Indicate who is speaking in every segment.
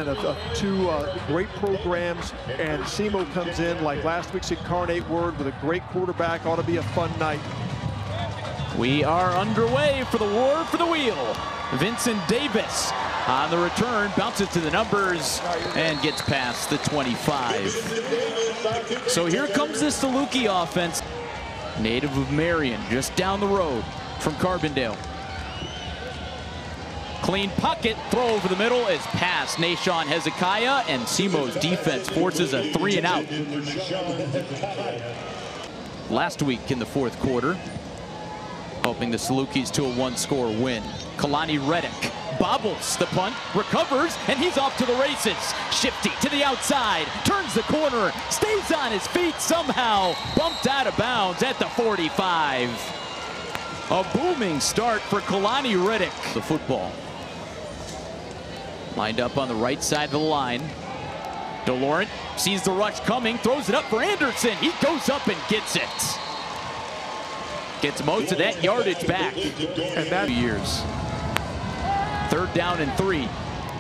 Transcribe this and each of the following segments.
Speaker 1: again, of two great programs, and SEMO comes in like last week's Incarnate Word with a great quarterback. Ought to be a fun night.
Speaker 2: We are underway for the war for the wheel. Vincent Davis on the return, bounces to the numbers and gets past the 25. So here comes the Saluki offense. Native of Marion, just down the road from Carbondale. Clean pocket, throw over the middle is past Nahshon Hezekiah, and SEMO's defense forces a 3-and-out. Last week in the fourth quarter, helping the Salukis to a one-score win. Kalani Reddick bobbles the punt, recovers, and he's off to the races. Shifty to the outside, turns the corner, stays on his feet somehow, bumped out of bounds at the 45. A booming start for Kalani Reddick. The football. Lined up on the right side of the line. DeLaurent sees the rush coming, throws it up for Anderson. He goes up and gets it. Gets most of that yardage back. And that years. 3rd down and 3.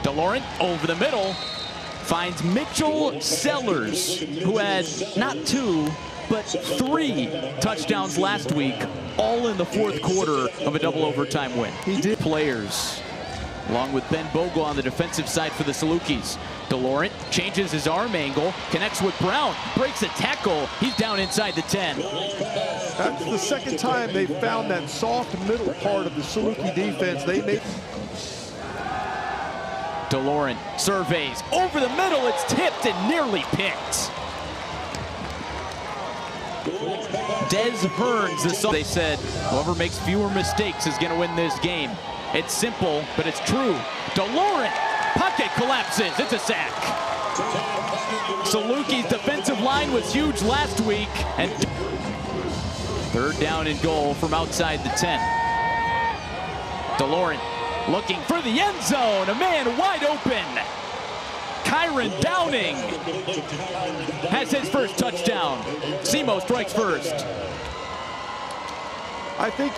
Speaker 2: DeLaurent over the middle finds Mitchell Sellers, who had not 2, but 3 touchdowns last week, all in the fourth quarter of a double overtime win. He did. Players, along with Ben Bogle on the defensive side for the Salukis. DeLaurent changes his arm angle, connects with Brown, breaks a tackle. He's down inside the 10.
Speaker 1: That's the second time they found that soft middle part of the Saluki defense. They made.
Speaker 2: DeLaurent surveys over the middle. It's tipped and nearly picked. Des Hearns, they said, whoever makes fewer mistakes is going to win this game. It's simple, but it's true. DeLaurent, pocket collapses. It's a sack. Saluki's defensive line was huge last week, and 3rd down and goal from outside the 10. DeLaurent looking for the end zone. A man wide open. Kyron Downing has his first touchdown. SEMO strikes first.
Speaker 1: I think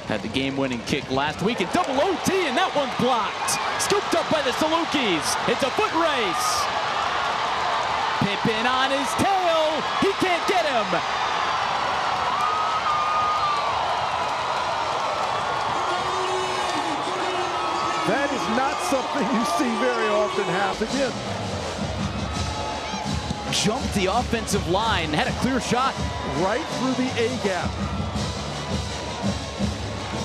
Speaker 2: had the game-winning kick last week in double OT, and that one's blocked. Scooped up by the Salukis. It's a foot race. Pippen on his tail. He can't get him.
Speaker 1: that is not something you see very often happen again.
Speaker 2: Jumped the offensive line, had a clear shot.
Speaker 1: Right through the A-gap.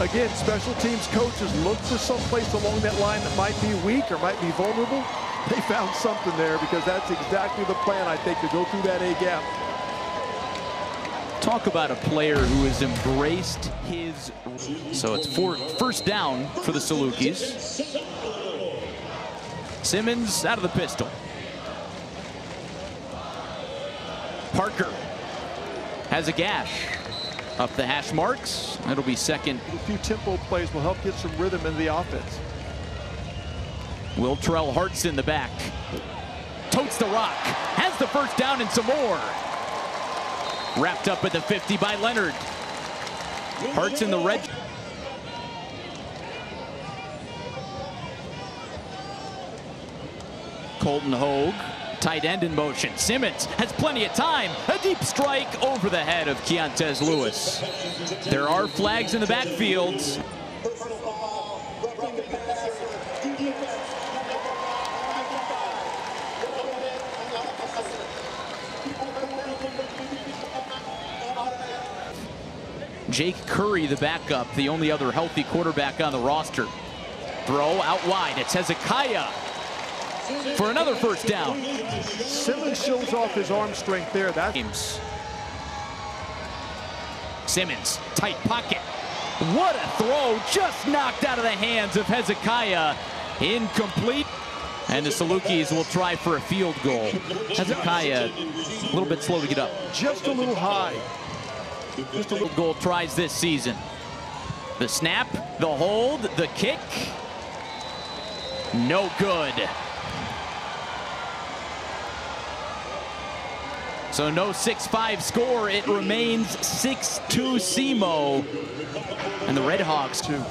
Speaker 1: Again, special teams coaches look for someplace along that line that might be weak or might be vulnerable. They found something there because that's exactly the plan, I think, to go through that A-gap.
Speaker 2: Talk about a player who has embraced his... So it's first down for the Salukis. Simmons out of the pistol. Parker has a gash. Up the hash marks. It'll be second.
Speaker 1: A few tempo plays will help get some rhythm in the offense.
Speaker 2: Will Trell Hart's in the back. Totes the rock. Has the first down and some more. Wrapped up at the 50 by Leonard. Hart's in the red. Colton Hogue. Tight end in motion. Simmons has plenty of time. A deep strike over the head of Keontez Lewis. There are flags in the backfield. Jake Curry, the backup, the only other healthy quarterback on the roster. Throw out wide. It's Hezekiah for another first down.
Speaker 1: Simmons shows off his arm strength there. That's
Speaker 2: Simmons, tight pocket. What a throw, just knocked out of the hands of Hezekiah. Incomplete, and the Salukis will try for a field goal. Hezekiah, a little bit slow to get up.
Speaker 1: Just a little high.
Speaker 2: Just a little goal tries this season. The snap, the hold, the kick. No good. So no 6-5 score. It remains 6-2 SEMO. And the Red Hawks too.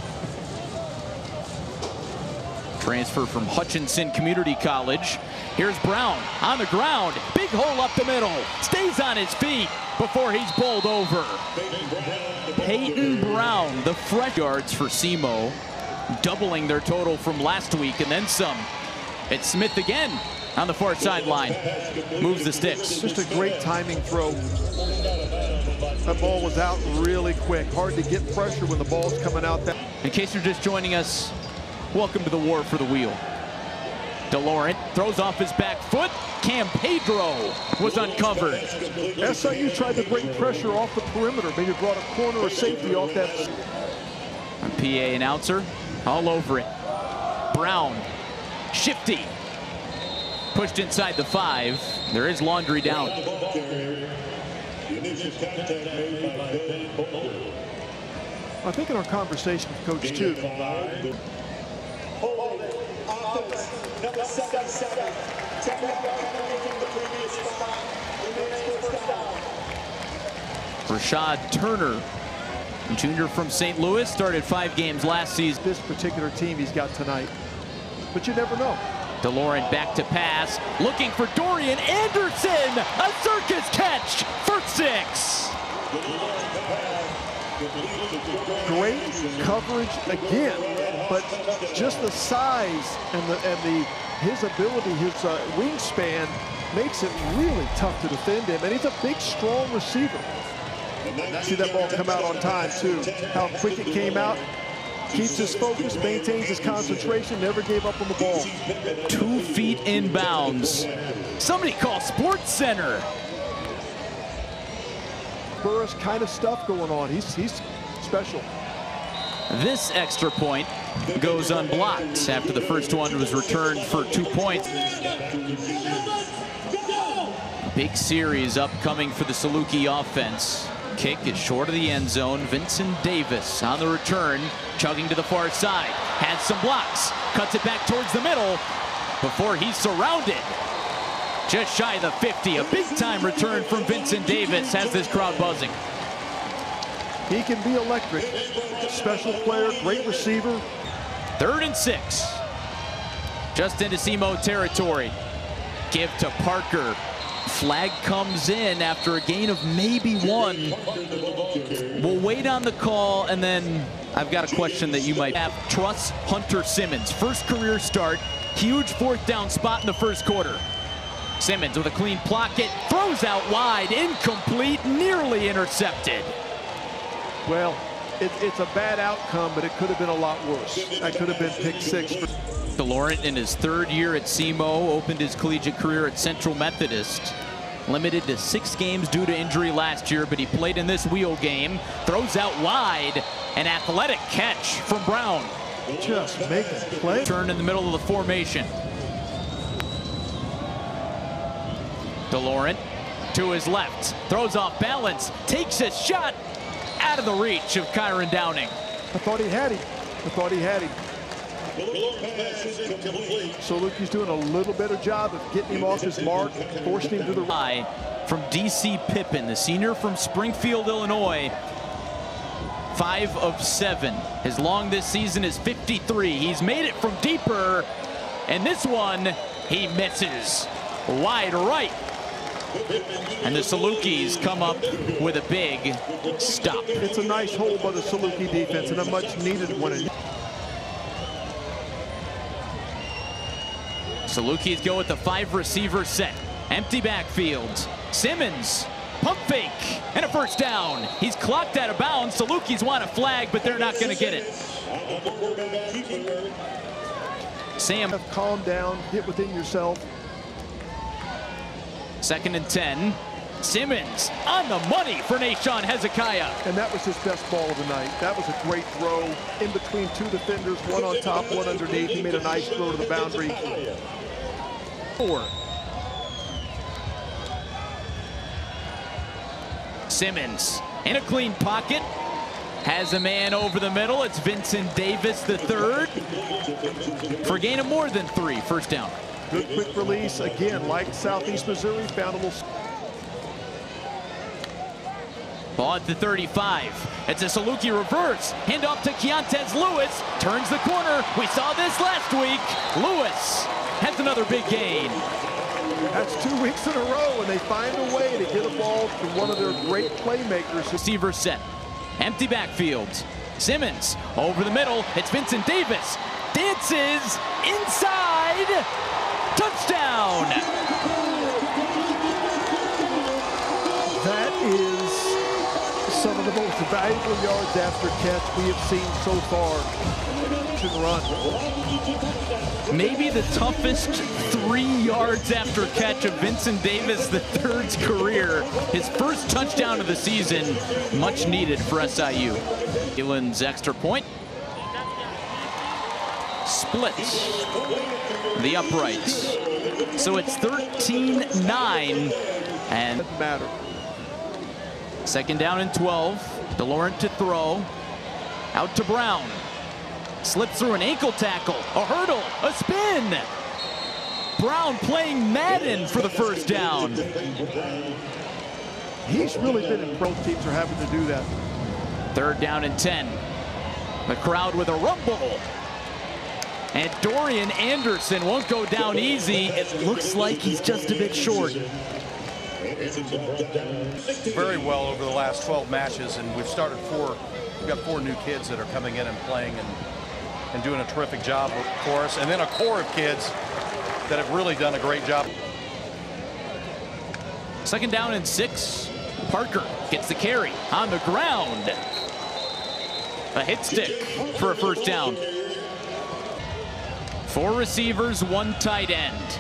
Speaker 2: Transfer from Hutchinson Community College. Here's Brown on the ground. Big hole up the middle. Stays on his feet before he's bowled over. Peyton Brown, the fresh yards for SEMO, doubling their total from last week and then some. It's Smith again on the far sideline. Moves the sticks.
Speaker 1: Just a great timing throw. That ball was out really quick. Hard to get pressure when the ball's coming out.
Speaker 2: In case you're just joining us, welcome to the war for the wheel. DeLaurent throws off his back foot. Cam Pedro was uncovered.
Speaker 1: SIU tried to bring pressure off the perimeter. Maybe brought a corner or safety off that.
Speaker 2: A PA announcer all over it. Brown, shifty. Pushed inside the 5. There is Laundry down.
Speaker 1: I think in our conversation with Coach too.
Speaker 2: Rashad Turner, junior from St. Louis, started 5 games last season.
Speaker 1: This particular team he's got tonight, but you never know.
Speaker 2: DeLaurent back to pass, looking for Dorian Anderson. A circus catch for 6.
Speaker 1: Great coverage again, but just the size and his ability, his wingspan makes it really tough to defend him. And he's a big, strong receiver. See that ball come out on time too. How quick it came out. Keeps his focus, maintains his concentration, never gave up on the ball.
Speaker 2: 2 feet in bounds. Somebody call Sports Center.
Speaker 1: Burris kind of stuff going on. He's special.
Speaker 2: This extra point goes unblocked after the first one was returned for 2 points. Big series upcoming for the Saluki offense. Kick is short of the end zone. Vincent Davis on the return, chugging to the far side. Has some blocks, cuts it back towards the middle before he's surrounded. Just shy of the 50. A big-time return from Vincent Davis has this crowd buzzing.
Speaker 1: He can be electric. Special player, great receiver.
Speaker 2: 3rd and 6. Just into SEMO territory. Give to Parker. Flag comes in after a gain of maybe 1. We'll wait on the call, and then I've got a question that you might have. Trust Hunter Simmons. First career start. Huge 4th down spot in the first quarter. Simmons with a clean pocket. Throws out wide. Incomplete. Nearly intercepted.
Speaker 1: Well, it's a bad outcome, but it could have been a lot worse. That could have been pick 6.
Speaker 2: DeLaurent, in his 3rd year at SEMO, opened his collegiate career at Central Methodist. Limited to 6 games due to injury last year, but he played in this wheel game. Throws out wide. An athletic catch from Brown.
Speaker 1: Just make a play.
Speaker 2: Turn in the middle of the formation. DeLaurent to his left. Throws off balance. Takes a shot out of the reach of Kyron Downing.
Speaker 1: I thought he had him. So Luki's doing a little better job of getting him off his mark, forcing him to the right.
Speaker 2: From DC Pippin, the senior from Springfield, Illinois. 5 of 7. His long this season is 53. He's made it from deeper, and this one he misses. Wide right. And the Salukis come up with a big stop.
Speaker 1: It's a nice hold by the Saluki defense, and a much needed one.
Speaker 2: Salukis go with the 5 receiver set. Empty backfield. Simmons, pump fake, and a first down. He's clocked out of bounds. Salukis want a flag, but they're not going to get it. Sam.
Speaker 1: Calm down, get within yourself.
Speaker 2: 2nd and 10. Simmons on the money for Nahshon Hezekiah.
Speaker 1: And that was his best ball of the night. That was a great throw in between 2 defenders, one on top, one underneath. He made a nice throw to the boundary.
Speaker 2: 4. Simmons in a clean pocket. Has a man over the middle. It's Vincent Davis, the 3rd. For a gain of more than 3. First down.
Speaker 1: Good quick release. Again, like Southeast Missouri, found a little.
Speaker 2: Ball at the 35. It's a Saluki reverse. Hand off to Keontez Lewis. Turns the corner. We saw this last week. Lewis has another big gain.
Speaker 1: That's 2 weeks in a row, and they find a way to get a ball to one of their great playmakers.
Speaker 2: Receiver set. Empty backfield. Simmons over the middle. It's Vincent Davis. Dances inside. Touchdown.
Speaker 1: That is some of the most valuable yards after catch we have seen so far. Run.
Speaker 2: Maybe the toughest 3 yards after catch of Vincent Davis III's career. His first touchdown of the season, much needed for SIU. Elan's extra point. Splits the uprights. So it's 13-9 and
Speaker 1: Doesn't matter.
Speaker 2: second down and 12. DeLaurent to throw. Out to Brown. Slips through an ankle tackle, a hurdle, a spin. Brown playing Madden for the first down.
Speaker 1: He's really been in pro teams are having to do that.
Speaker 2: Third down and 10. The crowd with a rumble. And Dorian Anderson won't go down easy. It looks like he's just a bit short.
Speaker 3: Very well over the last 12 matches, and we've got 4 new kids that are coming in and playing and doing a terrific job for us, and then a core of kids that have really done a great job.
Speaker 2: Second down and 6. Parker gets the carry on the ground. A hit stick for a first down. 4 receivers, 1 tight end.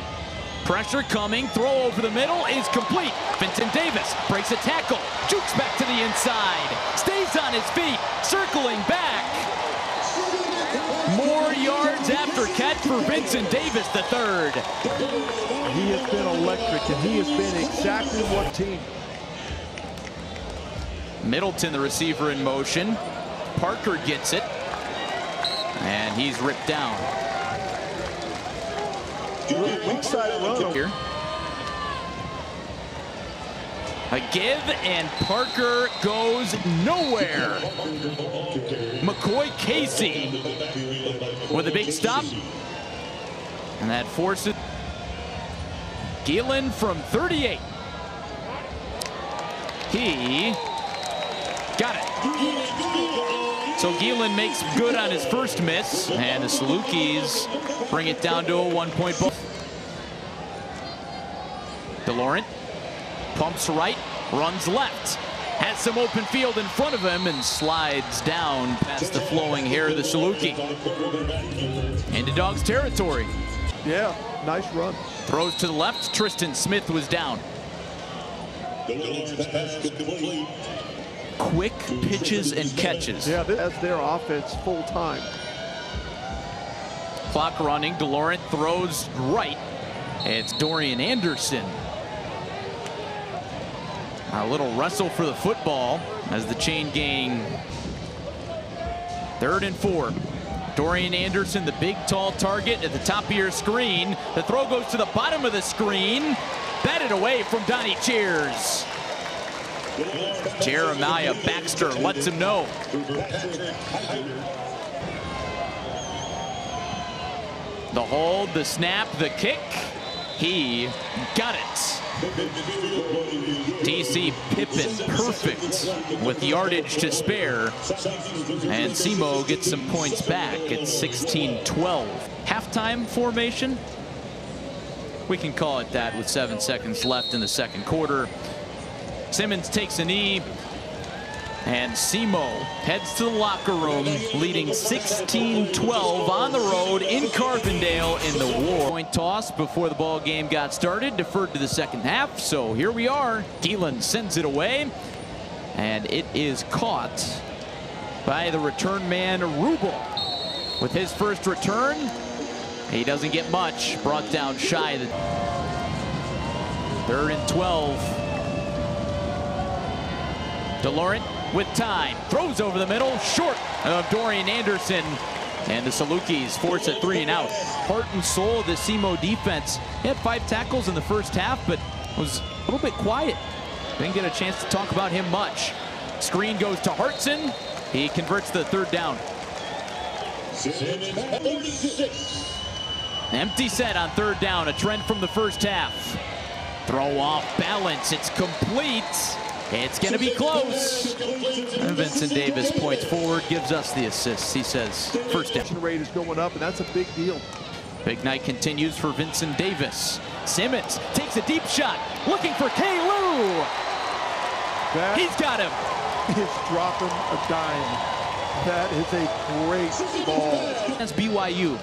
Speaker 2: Pressure coming, throw over the middle is complete. Vincent Davis breaks a tackle, jukes back to the inside, stays on his feet, circling back. More yards after catch for Vincent Davis III.
Speaker 1: He has been electric, and he has been exactly what team.
Speaker 2: Middleton, the receiver, in motion. Parker gets it, and he's ripped down.
Speaker 1: Weak side run
Speaker 2: Here. A give, and Parker goes nowhere. McCoy Casey with a big stop. And that forces Gielan from 38. He got it. So Gielan makes good on his first miss, and the Salukis bring it down to a 1-point ball. DeLaurent pumps right, runs left, has some open field in front of him, and slides down past the flowing hair of the Saluki. Into Dogs territory.
Speaker 1: Yeah, nice run.
Speaker 2: Throws to the left. Tristan Smith was down. Quick pitches and catches.
Speaker 1: Yeah, that's their offense full time.
Speaker 2: Clock running. DeLaurent throws right. It's Dorian Anderson. A little wrestle for the football as the chain gang. 3rd and 4. Dorian Anderson, the big tall target at the top of your screen. The throw goes to the bottom of the screen. Batted away from Donnie Cheers. Jeremiah Baxter lets him know. The hold, the snap, the kick. He got it. TC Pippen perfect with yardage to spare. And SEMO gets some points back at 16-12. Halftime formation. We can call it that with 7 seconds left in the second quarter. Simmons takes a knee. And SEMO heads to the locker room, leading 16-12 on the road in Carbondale in the war. Point toss before the ball game got started, deferred to the second half. So here we are. Gielan sends it away, and it is caught by the return man Rubel. With his first return, he doesn't get much. Brought down shy. 3rd and 12. DeLaurent with time, throws over the middle, short of Dorian Anderson, and the Salukis force a 3 and out. Heart and soul of the SEMO defense. He had 5 tackles in the first half, but was a little bit quiet. Didn't get a chance to talk about him much. Screen goes to Hartson. He converts the third down. Empty set on third down, a trend from the first half. Throw off balance, it's complete. It's going to be close. And Vincent Davis points forward, gives us the assist. He says, first down.
Speaker 1: Rate is going up, and that's a big deal.
Speaker 2: Big night continues for Vincent Davis. Simmons takes a deep shot, looking for Kalu. He's got him.
Speaker 1: He's dropping a dime. That is a great ball.
Speaker 2: That's BYU.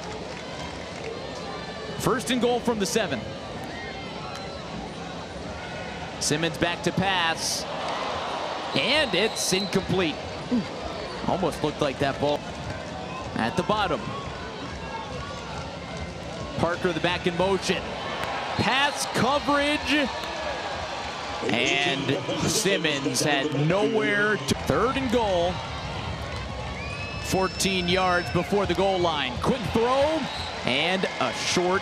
Speaker 2: First and goal from the 7. Simmons back to pass. And it's incomplete. Almost looked like that ball at the bottom. Parker the back in motion. Pass coverage. And Simmons had nowhere to. Third and goal. 14 yards before the goal line. Quick throw and a short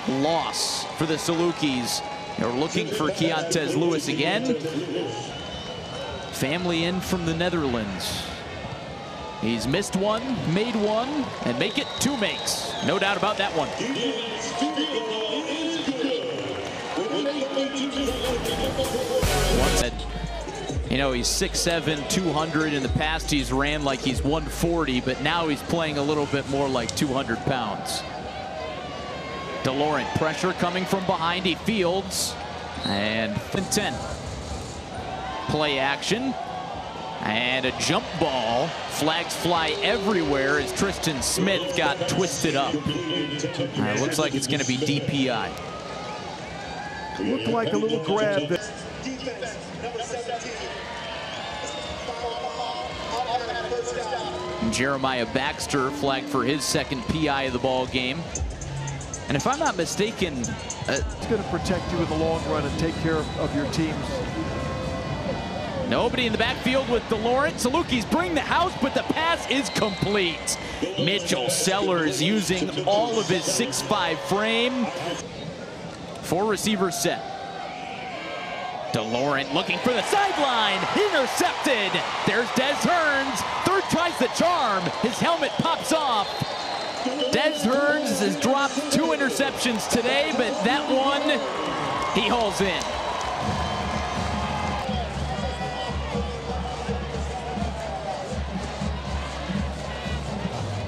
Speaker 2: loss for the Salukis. They're looking for Keontez Lewis again. Family in from the Netherlands. He's missed one, made one, and make it 2 makes. No doubt about that one. You know, he's 6'7", 200. In the past, he's ran like he's 140, but now he's playing a little bit more like 200 pounds. DeLaurent, pressure coming from behind. He fields. And 10. Play action. And a jump ball. Flags fly everywhere as Tristan Smith got twisted up. It looks like it's going to be DPI.
Speaker 1: Looked like a little grab there.
Speaker 2: Jeremiah Baxter flagged for his second PI of the ball game. And if I'm not mistaken,
Speaker 1: it's going to protect you in the long run and take care of your teams.
Speaker 2: Nobody in the backfield with DeLaurent. Salukis bring the house, but the pass is complete. Mitchell Sellers using all of his 6'5" frame. 4 receivers set. DeLaurent looking for the sideline. Intercepted. There's Des Hearns. Third tries the charm. His helmet pops off. Des Hearns has dropped 2 interceptions today, but that one he hauls in.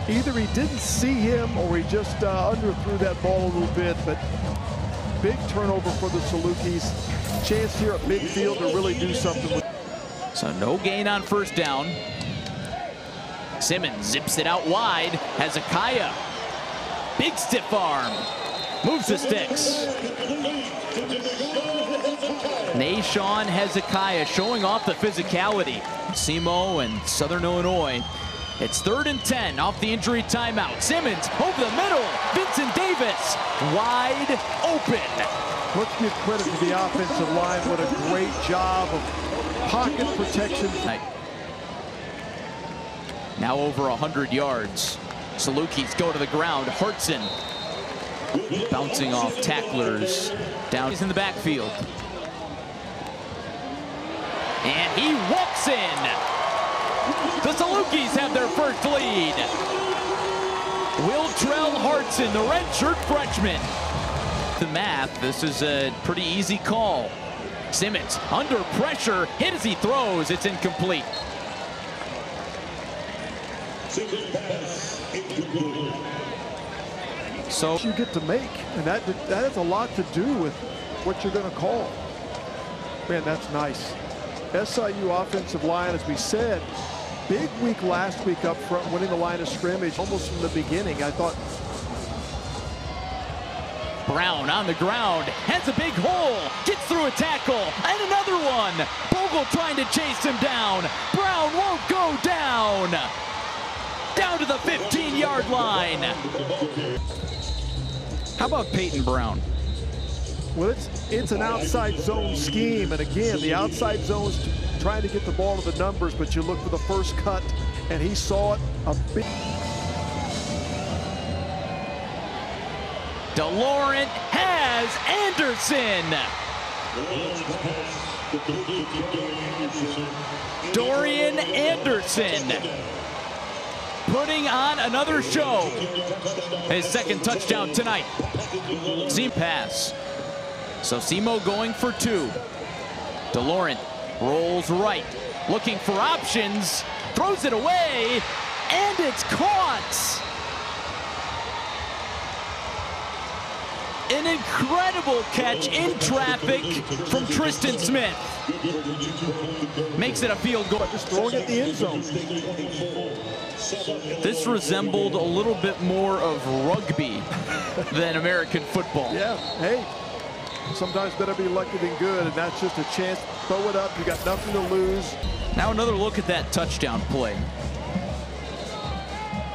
Speaker 1: Either he didn't see him or he just underthrew that ball a little bit, but big turnover for the Salukis. Chance here at midfield to really do something with.
Speaker 2: So no gain on first down. Simmons zips it out wide. Hezekiah. Big stiff arm. Moves the sticks. Nahshon Hezekiah showing off the physicality. SEMO and Southern Illinois. It's 3rd and 10 off the injury timeout. Simmons over the middle. Vincent Davis wide open.
Speaker 1: Let's give credit to the offensive line. What a great job of pocket protection.
Speaker 2: Now over 100 yards. Salukis go to the ground. Hartson bouncing off tacklers. Down in the backfield. And he walks in. The Salukis have their first lead. Wiltrell Hartson, the redshirt freshman. The math, this is a pretty easy call. Simmons under pressure, hit as he throws, it's incomplete. So
Speaker 1: you get to make, and that has a lot to do with what you're going to call. Man, that's nice. SIU offensive line, as we said, big week last week up front, winning the line of scrimmage almost from the beginning. I thought.
Speaker 2: Brown on the ground, has a big hole, gets through a tackle, and another one. Bogle trying to chase him down. Brown won't go down. Down to the 15-yard line. How about Peyton Brown?
Speaker 1: Well, it's an outside zone scheme, and again, the outside zone's trying to get the ball to the numbers, but you look for the first cut, and he saw it a big.
Speaker 2: DeLaurent has Anderson. Dorian Anderson putting on another show. His second touchdown tonight. Seam pass. So Simo going for 2. DeLaurent rolls right, looking for options, throws it away, and it's caught. An incredible catch in traffic from Tristan Smith. Makes it a field goal.
Speaker 1: Just throwing it in the end zone.
Speaker 2: This resembled a little bit more of rugby than American football.
Speaker 1: Yeah, hey, sometimes better be lucky than good, and that's just a chance to throw it up. You got nothing to lose.
Speaker 2: Now another look at that touchdown play.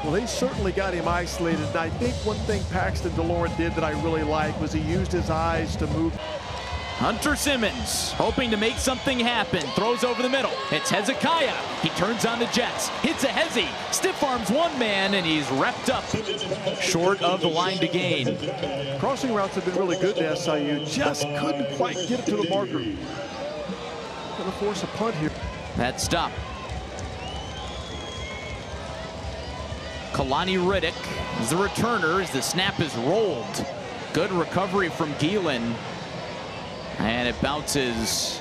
Speaker 1: Well, they certainly got him isolated, and I think one thing Paxton DeLaurent did that I really like was he used his eyes to move.
Speaker 2: Hunter Simmons hoping to make something happen. Throws over the middle. It's Hezekiah. He turns on the Jets. Hits a Hezzy. Stiff arms one man, and he's wrapped up short of the line to gain.
Speaker 1: Crossing routes have been really good to SIU. Just couldn't quite get it to the marker. Going to force a punt here.
Speaker 2: That stop. Kalani Riddick is the returner as the snap is rolled. Good recovery from Gielan. And it bounces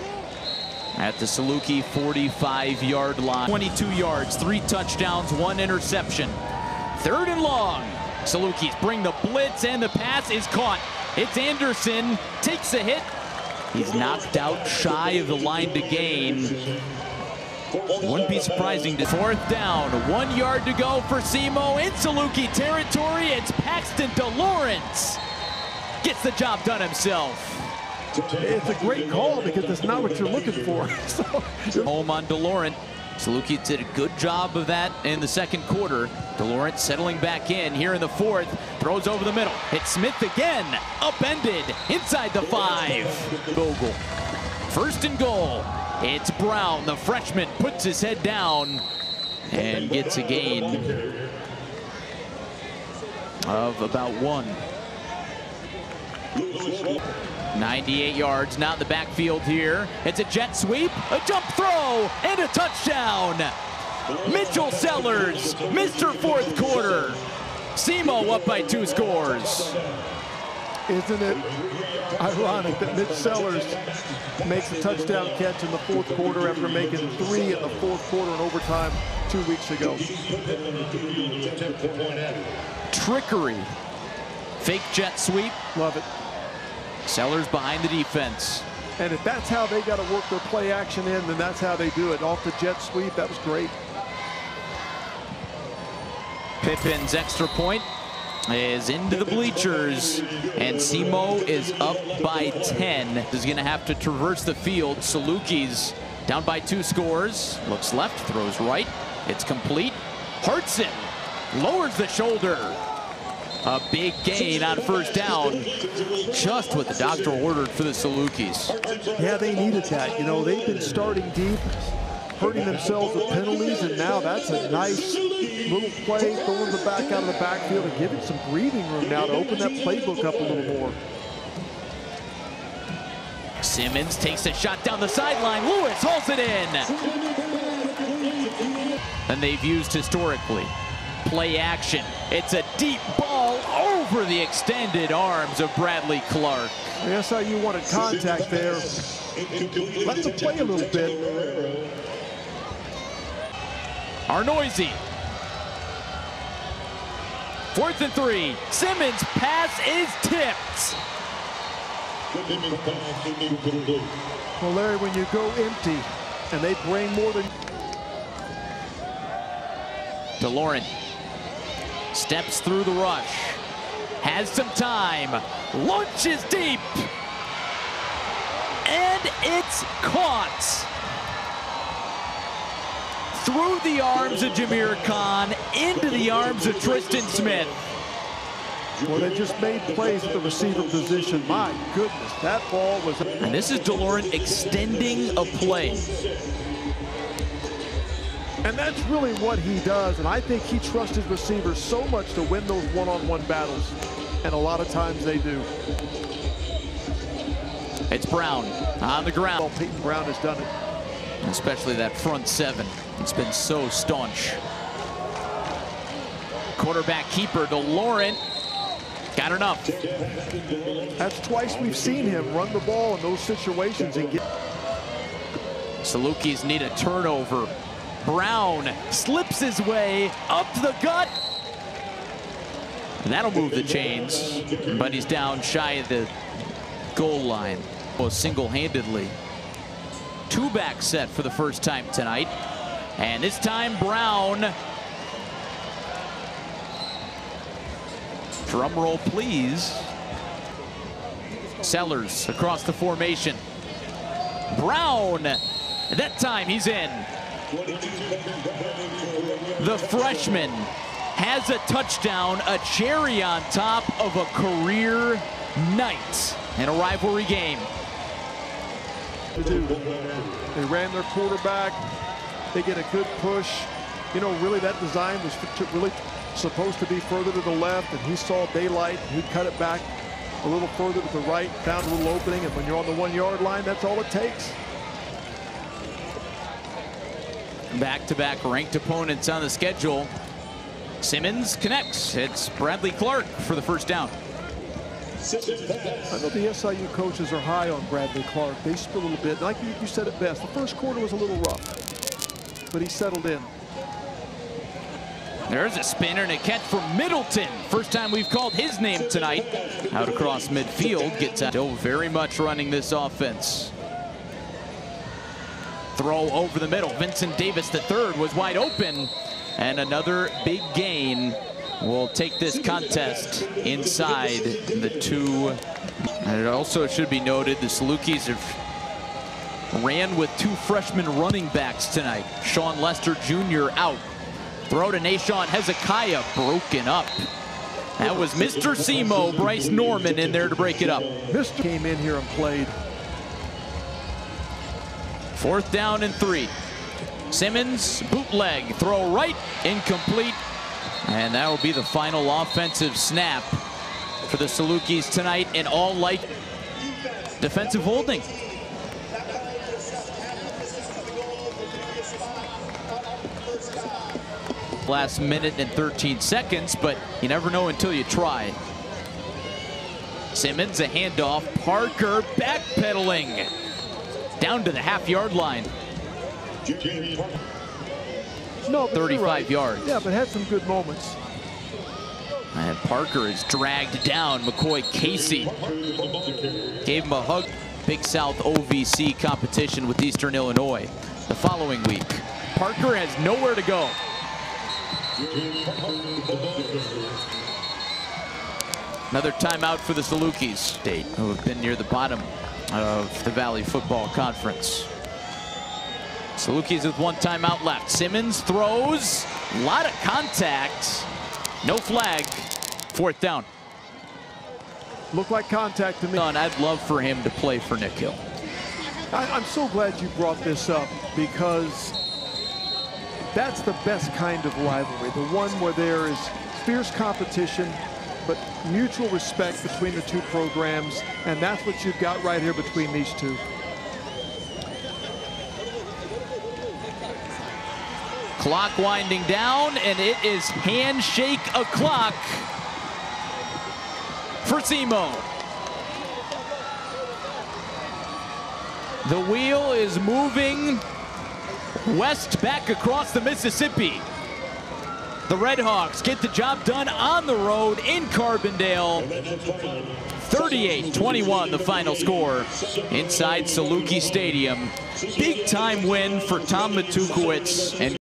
Speaker 2: at the Saluki 45-yard line. 22 yards, 3 touchdowns, 1 interception. 3rd and long. Salukis bring the blitz, and the pass is caught. It's Anderson, takes a hit. He's knocked out shy of the line to gain. Wouldn't be surprising to 4th down, 1 yard to go for Simo in Saluki territory. It's Paxton DeLaurent. Gets the job done himself.
Speaker 1: It's a great call because that's not what you're looking for.
Speaker 2: Home on DeLaurent. Saluki did a good job of that in the second quarter. DeLaurent settling back in here in the 4th. Throws over the middle. It's Smith again. Upended inside the 5. Vogel. 1st and goal. It's Brown, the freshman, puts his head down and gets a gain of about 1. 98 yards, now in the backfield here. It's a jet sweep, a jump throw, and a touchdown. Mitchell Sellers, Mr. 4th quarter. Simo up by 2 scores.
Speaker 1: Isn't it ironic that Mitch Sellers makes a touchdown catch in the 4th quarter after making 3 in the 4th quarter in overtime 2 weeks ago?
Speaker 2: Trickery. Fake jet sweep.
Speaker 1: Love it.
Speaker 2: Sellers behind the defense.
Speaker 1: And if that's how they got to work their play action in, then that's how they do it. Off the jet sweep, that was great.
Speaker 2: Pippin's extra point is into the bleachers, and Simo is up by 10. Is going to have to traverse the field. Salukis down by 2 scores. Looks left, throws right. It's complete. Hartson lowers the shoulder. A big gain on 1st down. Just what the doctor ordered for the Salukis.
Speaker 1: Yeah, they needed that. You know, they've been starting deep, hurting themselves with penalties, and now that's a nice little play, throwing the back out of the backfield and giving some breathing room now to open that playbook up a little more.
Speaker 2: Simmons takes a shot down the sideline. Lewis hauls it in. And they've used historically. Play action. It's a deep ball over the extended arms of Bradley Clark.
Speaker 1: The SIU wanted contact there. Let them play a little bit.
Speaker 2: Arnoizi. 4th and 3. Simmons' pass is tipped.
Speaker 1: Well, Larry, when you go empty and they bring more than...
Speaker 2: DeLaurent steps through the rush. Has some time. Launches deep. And it's caught. Through the arms of Jameer Khan, into the arms of Tristan Smith.
Speaker 1: Well, they just made plays at the receiver position. My goodness, that ball was...
Speaker 2: And this is DeLaurent extending a play.
Speaker 1: And that's really what he does, and I think he trusts his receivers so much to win those one-on-one battles, and a lot of times they do.
Speaker 2: It's Brown on the ground.
Speaker 1: Well, Peyton Brown has done it.
Speaker 2: Especially that front seven. It's been so staunch. Quarterback keeper DeLaurent got enough.
Speaker 1: That's twice we've seen him run the ball in those situations and get.
Speaker 2: Salukis need a turnover. Brown slips his way up the gut. And that'll move the chains, but he's down shy of the goal line. Single-handedly. Two-back set for the first time tonight. And this time Brown. Drum roll, please. Sellers across the formation. Brown. That time he's in. The freshman has a touchdown, a cherry on top of a career night in a rivalry game.
Speaker 1: They ran their quarterback. They get a good push. You know, really that design was really supposed to be further to the left, and he saw daylight. He'd cut it back a little further to the right, found a little opening, and when you're on the 1 yard line, that's all it takes.
Speaker 2: Back-to-back ranked opponents on the schedule. Simmons connects. It's Bradley Clark for the first down.
Speaker 1: I know the SIU coaches are high on Bradley Clark. They split a little bit. Like you said it best, the first quarter was a little rough, but he settled in.
Speaker 2: There's a spinner and a catch from Middleton. First time we've called his name tonight. Out across midfield, gets out. Still very much running this offense. Throw over the middle. Vincent Davis III was wide open. And another big gain will take this contest inside the two. And it also should be noted the Salukis have ran with two freshman running backs tonight. Sean Lester Jr. out. Throw to Nahshon Hezekiah, broken up. That was Mr. Semo, Bryce Norman, in there to break it up.
Speaker 1: Mr. came in here and played.
Speaker 2: 4th down and 3. Simmons, bootleg, throw right, incomplete. And that will be the final offensive snap for the Salukis tonight, in all like defensive holding. Last minute and 13 seconds, but you never know until you try. Simmons, a handoff. Parker backpedaling down to the half-yard line.
Speaker 1: No,
Speaker 2: 35
Speaker 1: right.
Speaker 2: yards.
Speaker 1: Yeah, but had some good moments.
Speaker 2: And Parker is dragged down. McCoy Casey gave him a hug. Big South OVC competition with Eastern Illinois the following week. Parker has nowhere to go. Another timeout for the Salukis, State, who have been near the bottom of the Valley Football Conference. Salukis with one timeout left. Simmons throws, a lot of contact, no flag, 4th down.
Speaker 1: Looked like contact to me.
Speaker 2: I'd love for him to play for Nick Hill.
Speaker 1: I'm so glad you brought this up, because that's the best kind of rivalry, the one where there is fierce competition but mutual respect between the two programs, and that's what you've got right here between these two.
Speaker 2: Clock winding down, and it is handshake o'clock for Semo. The wheel is moving west back across the Mississippi. The Redhawks get the job done on the road in Carbondale. 38-21 the final score inside Saluki Stadium. Big time win for Tom Matukowicz and